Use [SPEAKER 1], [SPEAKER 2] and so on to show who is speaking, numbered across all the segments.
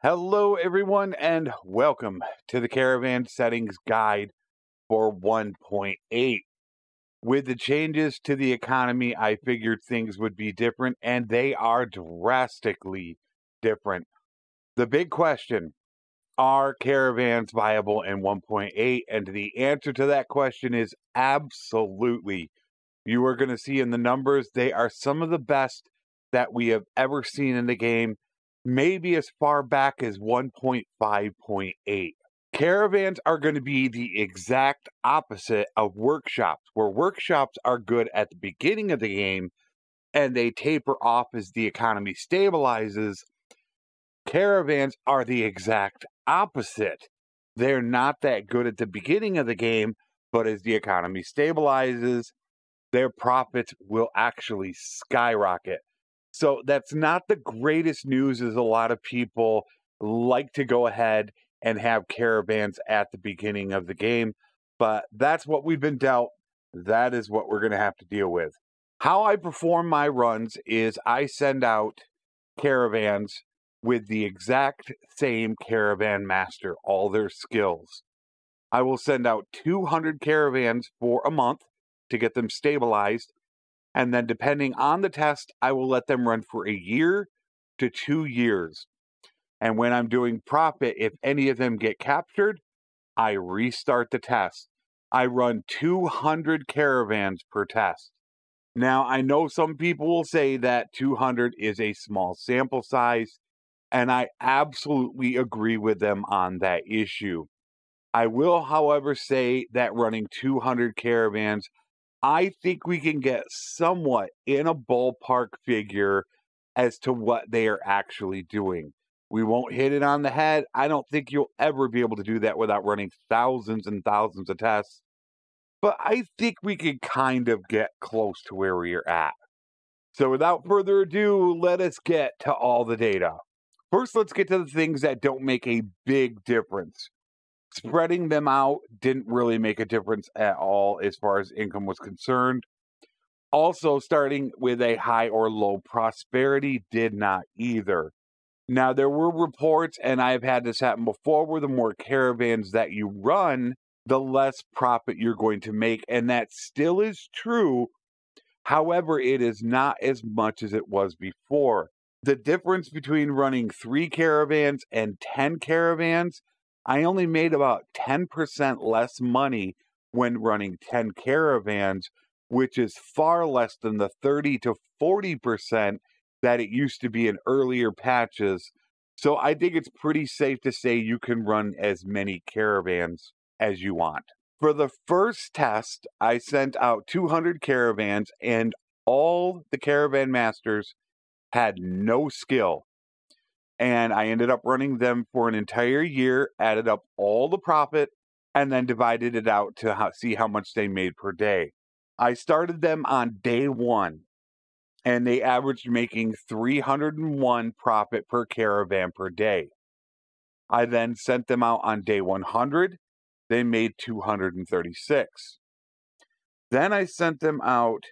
[SPEAKER 1] Hello everyone and welcome to the Caravan Settings Guide for 1.8. With the changes to the economy, I figured things would be different, and they are drastically different. The big question, are caravans viable in 1.8? And the answer to that question is absolutely. You are going to see in the numbers, they are some of the best that we have ever seen in the game, maybe as far back as 1.5.8. Caravans are going to be the exact opposite of workshops, where workshops are good at the beginning of the game and they taper off as the economy stabilizes. Caravans are the exact opposite. They're not that good at the beginning of the game, but as the economy stabilizes, their profits will actually skyrocket. So that's not the greatest news, as a lot of people like to go ahead and have caravans at the beginning of the game. But that's what we've been dealt. That is what we're going to have to deal with. How I perform my runs is I send out caravans with the exact same caravan master, all their skills. I will send out 200 caravans for a month to get them stabilized. And then depending on the test, I will let them run for a year to 2 years. And when I'm doing profit, if any of them get captured, I restart the test. I run 200 caravans per test. Now, I know some people will say that 200 is a small sample size, and I absolutely agree with them on that issue. I will, however, say that running 200 caravans, I think we can get somewhat in a ballpark figure as to what they are actually doing. We won't hit it on the head. I don't think you'll ever be able to do that without running thousands and thousands of tests. But I think we can kind of get close to where we are at. So without further ado, let us get to all the data. First, let's get to the things that don't make a big difference. Spreading them out didn't really make a difference at all as far as income was concerned. Also, starting with a high or low prosperity did not either. Now, there were reports, and I've had this happen before, where the more caravans that you run, the less profit you're going to make, and that still is true. However, it is not as much as it was before. The difference between running 3 caravans and 10 caravans, I only made about 10% less money when running 10 caravans, which is far less than the 30 to 40% that it used to be in earlier patches. So I think it's pretty safe to say you can run as many caravans as you want. For the first test, I sent out 200 caravans, and all the caravan masters had no skill. And I ended up running them for an entire year, added up all the profit, and then divided it out to see how much they made per day. I started them on day 1, and they averaged making 301 profit per caravan per day. I then sent them out on day 100. They made 236. Then I sent them out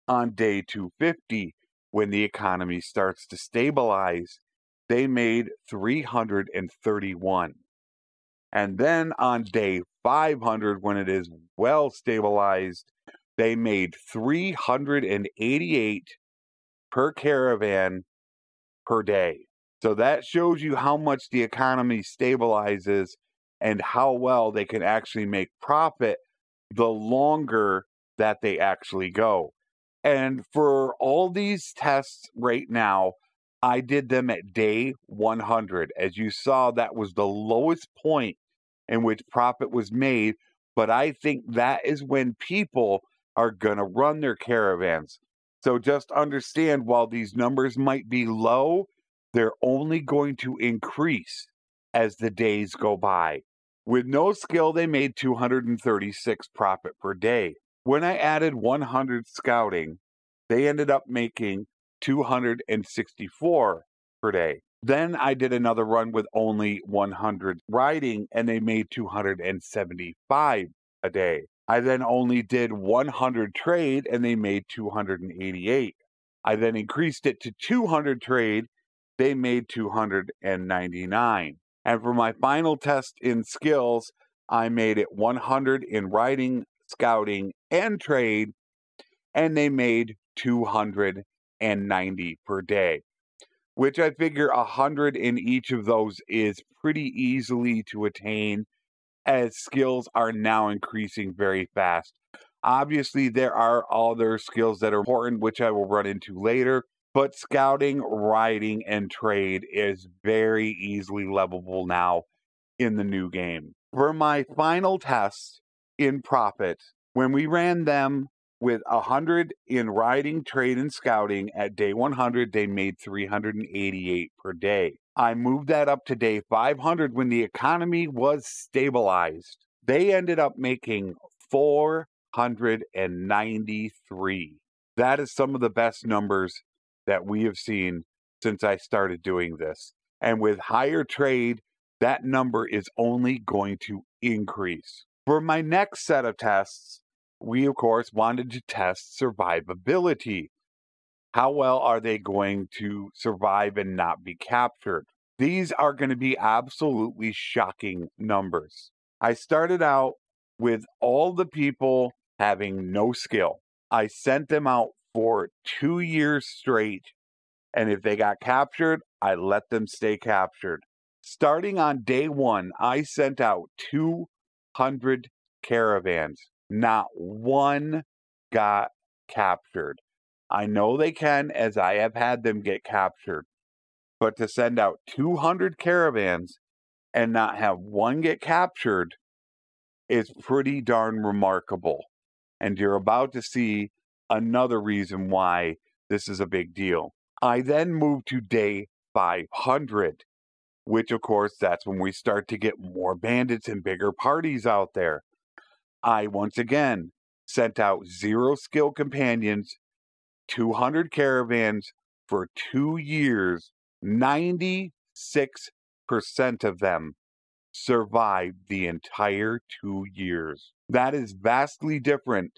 [SPEAKER 1] on day 250 when the economy starts to stabilize. They made 331. And then on day 500, when it is well stabilized, they made 388 per caravan per day. So that shows you how much the economy stabilizes and how well they can actually make profit the longer that they actually go. And for all these tests right now, I did them at day 100. As you saw, that was the lowest point in which profit was made. But I think that is when people are going to run their caravans. So just understand, while these numbers might be low, they're only going to increase as the days go by. With no skill, they made 236 profit per day. When I added 100 scouting, they ended up making 264 per day. Then I did another run with only 100 riding, and they made 275 a day. I then only did 100 trade, and they made 288. I then increased it to 200 trade, they made 299. And for my final test in skills, I made it 100 in riding, scouting, and trade, and they made 290 per day, which I figure 100 in each of those is pretty easily to attain, as skills are now increasing very fast. Obviously, there are other skills that are important, which I will run into later, but scouting, riding, and trade is very easily levelable now in the new game. For my final test in profit, when we ran them with 100 in riding, trade, and scouting at day 100, they made 388 per day. I moved that up to day 500 when the economy was stabilized. They ended up making 493. That is some of the best numbers that we have seen since I started doing this. And with higher trade, that number is only going to increase. For my next set of tests, we of course wanted to test survivability. How well are they going to survive and not be captured? These are going to be absolutely shocking numbers. I started out with all the people having no skill. I sent them out for 2 years straight, and if they got captured, I let them stay captured. Starting on day 1, I sent out 200 caravans. Not one got captured. I know they can, as I have had them get captured. But to send out 200 caravans and not have one get captured is pretty darn remarkable. And you're about to see another reason why this is a big deal. I then moved to day 500, which of course, that's when we start to get more bandits and bigger parties out there. I once again sent out 0 skill companions, 200 caravans for 2 years. 96% of them survived the entire 2 years. That is vastly different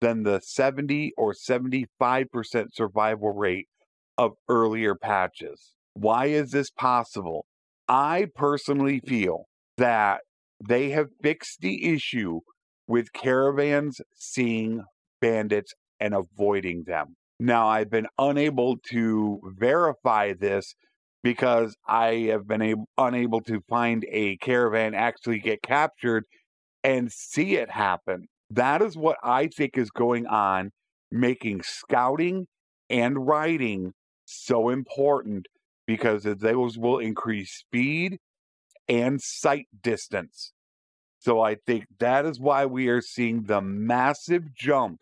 [SPEAKER 1] than the 70 or 75% survival rate of earlier patches. Why is this possible? I personally feel that they have fixed the issue with caravans seeing bandits and avoiding them. Now, I've been unable to verify this because I have been unable to find a caravan actually get captured and see it happen. That is what I think is going on, making scouting and riding so important, because those will increase speed and sight distance. So I think that is why we are seeing the massive jump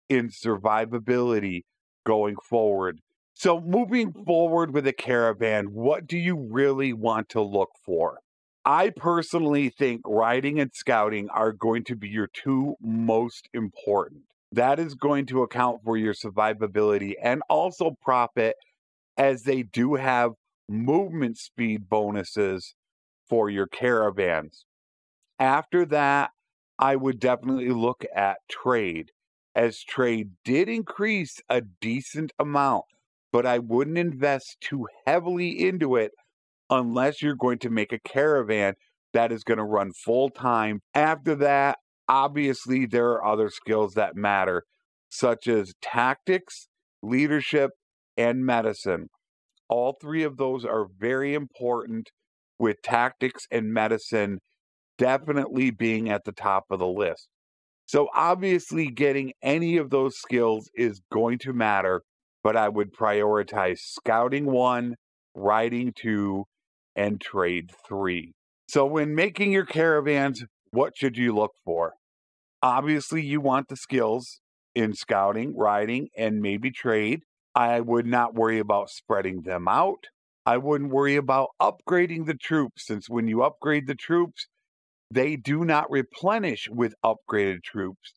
[SPEAKER 1] in survivability going forward. So moving forward with a caravan, what do you really want to look for? I personally think riding and scouting are going to be your 2 most important. That is going to account for your survivability and also profit, as they do have movement speed bonuses for your caravans. After that, I would definitely look at trade, as trade did increase a decent amount, but I wouldn't invest too heavily into it unless you're going to make a caravan that is going to run full time. After that, obviously, there are other skills that matter, such as tactics, leadership, and medicine. All 3 of those are very important, with tactics and medicine definitely being at the top of the list. So obviously, getting any of those skills is going to matter, but I would prioritize scouting 1, riding 2, and trade 3. So when making your caravans, what should you look for? Obviously, you want the skills in scouting, riding, and maybe trade. I would not worry about spreading them out. I wouldn't worry about upgrading the troops, since when you upgrade the troops, they do not replenish with upgraded troops,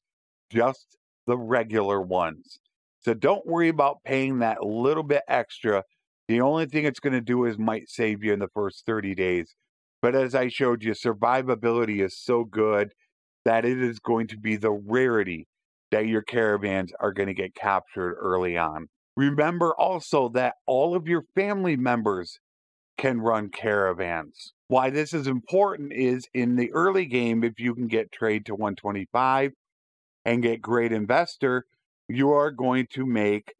[SPEAKER 1] just the regular ones. So don't worry about paying that little bit extra. The only thing it's going to do is might save you in the first 30 days. But as I showed you, survivability is so good that it is going to be the rarity that your caravans are going to get captured early on. Remember also that all of your family members can run caravans. Why this is important is in the early game, if you can get trade to 125 and get great investor, you are going to make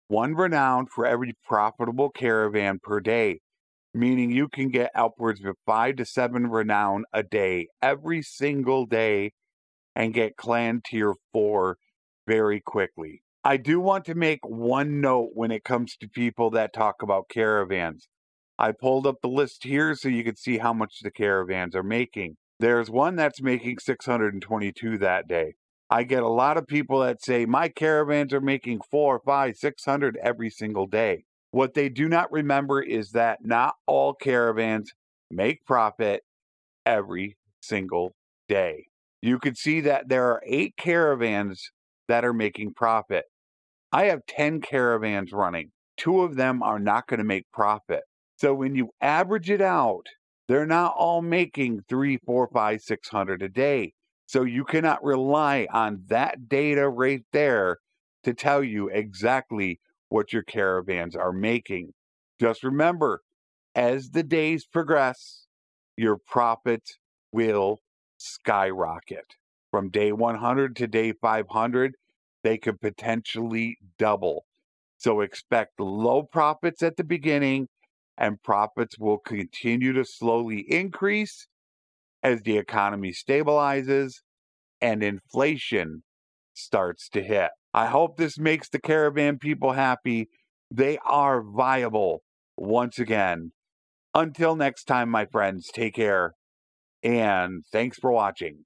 [SPEAKER 1] 1 renown for every profitable caravan per day, meaning you can get upwards of 5 to 7 renown a day, every single day, and get clan tier 4 very quickly. I do want to make one note when it comes to people that talk about caravans. I pulled up the list here so you can see how much the caravans are making. There's one that's making 622 that day. I get a lot of people that say, my caravans are making 4, 5, 600 every single day. What they do not remember is that not all caravans make profit every single day. You can see that there are 8 caravans that are making profit. I have 10 caravans running. 2 of them are not going to make profit. So when you average it out, they're not all making 3, 4, 5, 600 a day. So you cannot rely on that data right there to tell you exactly what your caravans are making. Just remember, as the days progress, your profits will skyrocket. From day 100 to day 500, they could potentially double. So expect low profits at the beginning, and profits will continue to slowly increase as the economy stabilizes and inflation starts to hit. I hope this makes the caravan people happy. They are viable once again. Until next time, my friends, take care, and thanks for watching.